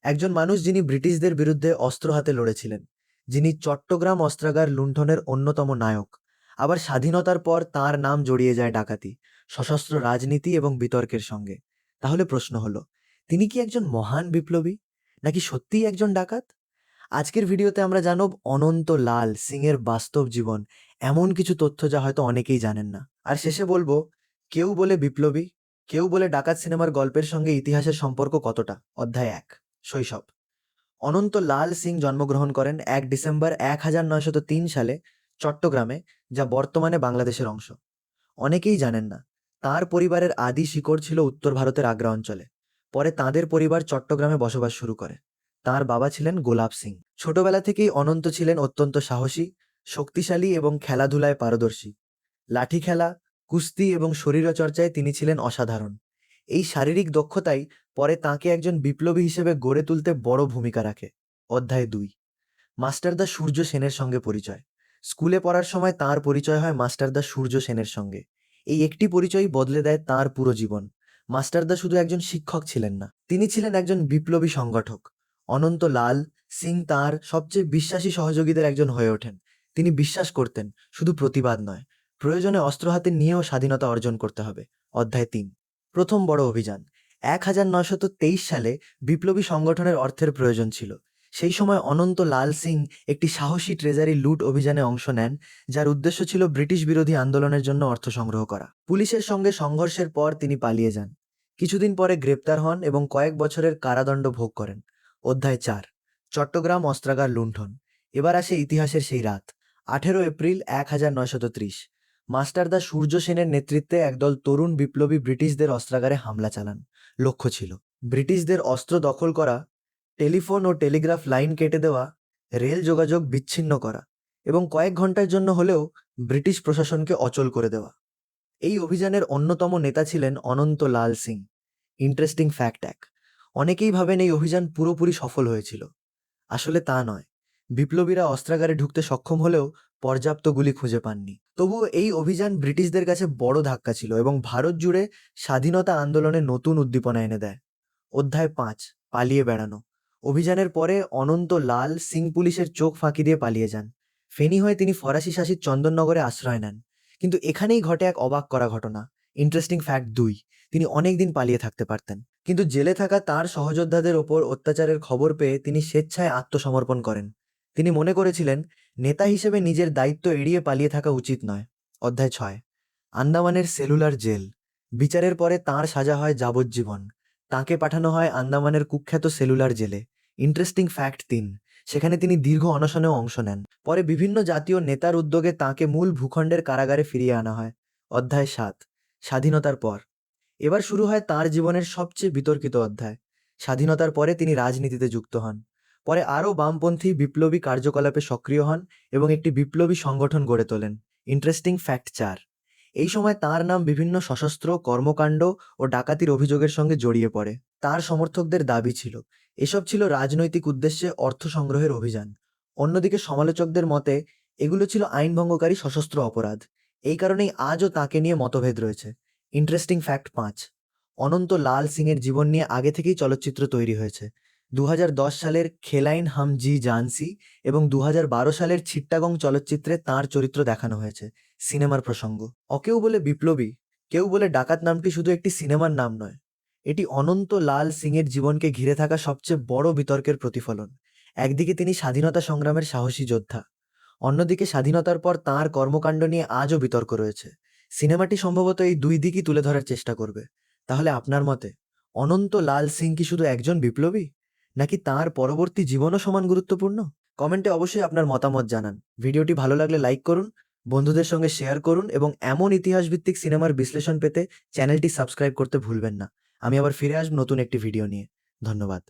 একজন মানুষ যিনি ব্রিটিশদের বিরুদ্ধে অস্ত্র হাতে লড়েছিলেন, যিনি চট্টগ্রাম অস্ত্রাগার লুণ্ঠনের অন্যতম নায়ক। আবার স্বাধীনতার পর তার নাম জড়িয়ে যায় ডাকাতি, সশস্ত্র রাজনীতি এবং বিতর্কের সঙ্গে। তাহলে প্রশ্ন হলো, তিনি কি একজন মহান বিপ্লবী, নাকি সত্যিই একজন ডাকাত? আজকের ভিডিওতে আমরা জানব অনন্ত লাল সিং এর বাস্তব জীবন, এমন কিছু তথ্য যা হয়তো অনেকেই জানেন না। আর শেষে বলবো, কেউ বলে বিপ্লবী, কেউ বলে ডাকাত সিনেমার গল্পের সঙ্গে ইতিহাসের সম্পর্ক কতটা। অধ্যায় 1, শৈশব। অনন্ত লাল সিং জন্মগ্রহণ করেন 1 ডিসেম্বর 1903 সালে চট্টগ্রামে, যা বর্তমানে বাংলাদেশের অংশ। অনেকেই জানেন না, তার পরিবারের আদি শিকড় ছিল উত্তর ভারতের আগ্রা অঞ্চলে। পরে তাদের পরিবার চট্টগ্রামে বসবাস শুরু করে। তার বাবা ছিলেন গোলাপ সিং। ছোটবেলা থেকেই অনন্ত ছিলেন অত্যন্ত সাহসী, শক্তিশালী এবং খেলাধুলায় পারদর্শী। লাঠি খেলা, কুস্তি এবং শরীরচর্চায় তিনি ছিলেন অসাধারণ। এই শারীরিক দক্ষতাই পরে তাঁকে একজন বিপ্লবী হিসেবে গড়ে তুলতে বড় ভূমিকা রাখে। অধ্যায় 2, মাস্টারদা সূর্য সেনের সঙ্গে পরিচয়। স্কুলে পড়ার সময় তাঁর পরিচয় হয় মাস্টারদা সূর্য সেনের সঙ্গে। এই একটি পরিচয়ই বদলে দেয় তাঁর পুরো জীবন। মাস্টারদা শুধু একজন শিক্ষক ছিলেন না, তিনি ছিলেন একজন বিপ্লবী সংগঠক। অনন্ত লাল সিং তাঁর সবচেয়ে বিশ্বাসী সহযোগীদের একজন হয়ে ওঠেন। তিনি বিশ্বাস করতেন শুধু প্রতিবাদ নয়, প্রয়োজনে অস্ত্র হাতে নিয়েও স্বাধীনতা অর্জন করতে হবে। অধ্যায় 3, প্রথম বড় অভিযান। 1923 সালে বিপ্লবী সংগঠনের অর্থের প্রয়োজন ছিল। সেই সময় অনন্ত লাল সিং একটি সাহসী ট্রেজারি লুট অভিযানে অংশ নেন, যার উদ্দেশ্য ছিল ব্রিটিশ বিরোধী আন্দোলনের জন্য অর্থ সংগ্রহ করা। পুলিশের সঙ্গে সংঘর্ষের পর তিনি পালিয়ে যান। কিছুদিন পরে গ্রেপ্তার হন এবং কয়েক বছরের কারাদণ্ড ভোগ করেন। অধ্যায় 4, চট্টগ্রাম অস্ত্রাগার লুণ্ঠন। এবার আসে ইতিহাসের সেই রাত, 18 এপ্রিল 1930। মাস্টারদা সূর্য সেনের নেতৃত্বে একদল তরুণ বিপ্লবী ব্রিটিশদের অস্ত্রাগারে হামলা চালান। লক্ষ্য ছিল ব্রিটিশদের অস্ত্র দখল করা, টেলিফোন ও টেলিগ্রাফ লাইন কেটে দেওয়া, রেল যোগাযোগ বিচ্ছিন্ন করা এবং কয়েক ঘন্টার জন্য হলেও ব্রিটিশ প্রশাসনকে অচল করে দেওয়া। এই অভিযানের অন্যতম নেতা ছিলেন অনন্ত লাল সিং। ইন্টারেস্টিং ফ্যাক্ট এক, অনেকেই ভাবেন এই অভিযান পুরোপুরি সফল হয়েছিল। আসলে তা নয়। বিপ্লবীরা অস্ত্রাগারে ঢুকতে সক্ষম হলেও পর্যাপ্ত গুলি খুঁজে পাননি। তবুও এই অভিযান ব্রিটিশদের কাছে বড় ধাক্কা ছিল এবং ভারত জুড়ে স্বাধীনতা আন্দোলনে নতুন উদ্দীপনা এনে দেয়। অধ্যায় 5, পালিয়ে বেড়ানো। অভিযানের পরে অনন্ত লাল সিং পুলিশের চোখ ফাঁকি দিয়ে পালিয়ে যান। ফেনী হয়ে তিনি ফরাসি শাসিত চন্দননগরে আশ্রয় নেন। কিন্তু এখানেই ঘটে এক অবাক করা ঘটনা। ইন্টারেস্টিং ফ্যাক্ট 2, তিনি অনেকদিন পালিয়ে থাকতে পারতেন, কিন্তু জেলে থাকা তার সহযোদ্ধাদের ওপর অত্যাচারের খবর পেয়ে তিনি স্বেচ্ছায় আত্মসমর্পণ করেন। তিনি মনে করেছিলেন নেতা হিসেবে নিজের দায়িত্ব এড়িয়ে পালিয়ে থাকা উচিত নয়। অধ্যায় 6, আন্দামানের সেলুলার জেল। বিচারের পরে তাঁর সাজা হয় যাবজ্জীবন। তাঁকে পাঠানো হয় আন্দামানের কুখ্যাত সেলুলার জেলে। ইন্টারেস্টিং ফ্যাক্ট 3, সেখানে তিনি দীর্ঘ অনশনেও অংশ নেন। পরে বিভিন্ন জাতীয় নেতার উদ্যোগে তাঁকে মূল ভূখণ্ডের কারাগারে ফিরিয়ে আনা হয়। অধ্যায় 7, স্বাধীনতার পর। এবার শুরু হয় তাঁর জীবনের সবচেয়ে বিতর্কিত অধ্যায়। স্বাধীনতার পরে তিনি রাজনীতিতে যুক্ত হন। পরে আরও বামপন্থী বিপ্লবী কার্যকলাপে সক্রিয় হন এবং একটি বিপ্লবী সংগঠন গড়ে তোলেন। ইন্টারেস্টিং ফ্যাক্ট 4, এই সময় তাঁর নাম বিভিন্ন সশস্ত্র কর্মকাণ্ড ও ডাকাতির অভিযোগের সঙ্গে জড়িয়ে পড়ে। তাঁর সমর্থকদের দাবি ছিল এসব ছিল রাজনৈতিক উদ্দেশ্যে অর্থ সংগ্রহের অভিযান। অন্যদিকে সমালোচকদের মতে এগুলো ছিল আইনভঙ্গকারী সশস্ত্র অপরাধ। এই কারণেই আজও তাঁকে নিয়ে মতভেদ রয়েছে। ইন্টারেস্টিং ফ্যাক্ট 5, অনন্ত লাল সিংয়ের জীবন নিয়ে আগে থেকেই চলচ্চিত্র তৈরি হয়েছে। 2010 সালের খেলাইন হাম জি জানসি এবং 2012 সালের ছিট্টাগং চলচ্চিত্রে তাঁর চরিত্র দেখানো হয়েছে। সিনেমার প্রসঙ্গ, অকেউ বলে বিপ্লবী, কেউ বলে ডাকাত নামটি শুধু একটি সিনেমার নাম নয়, এটি অনন্ত লাল সিংয়ের জীবনকে ঘিরে থাকা সবচেয়ে বড় বিতর্কের প্রতিফলন। একদিকে তিনি স্বাধীনতা সংগ্রামের সাহসী যোদ্ধা, অন্যদিকে স্বাধীনতার পর তাঁর কর্মকাণ্ড নিয়ে আজও বিতর্ক রয়েছে। সিনেমাটি সম্ভবত এই দুই দিকই তুলে ধরার চেষ্টা করবে। তাহলে আপনার মতে অনন্ত লাল সিং কি শুধু একজন বিপ্লবী, নাকি তাঁর পরবর্তী জীবনও সমান গুরুত্বপূর্ণ? কমেন্টে অবশ্যই আপনার মতামত জানান। ভিডিওটি ভালো লাগলে লাইক করুন, বন্ধুদের সঙ্গে শেয়ার করুন এবং এমন ইতিহাসভিত্তিক সিনেমার বিশ্লেষণ পেতে চ্যানেলটি সাবস্ক্রাইব করতে ভুলবেন না। আমি আবার ফিরে আসব নতুন একটি ভিডিও নিয়ে। ধন্যবাদ।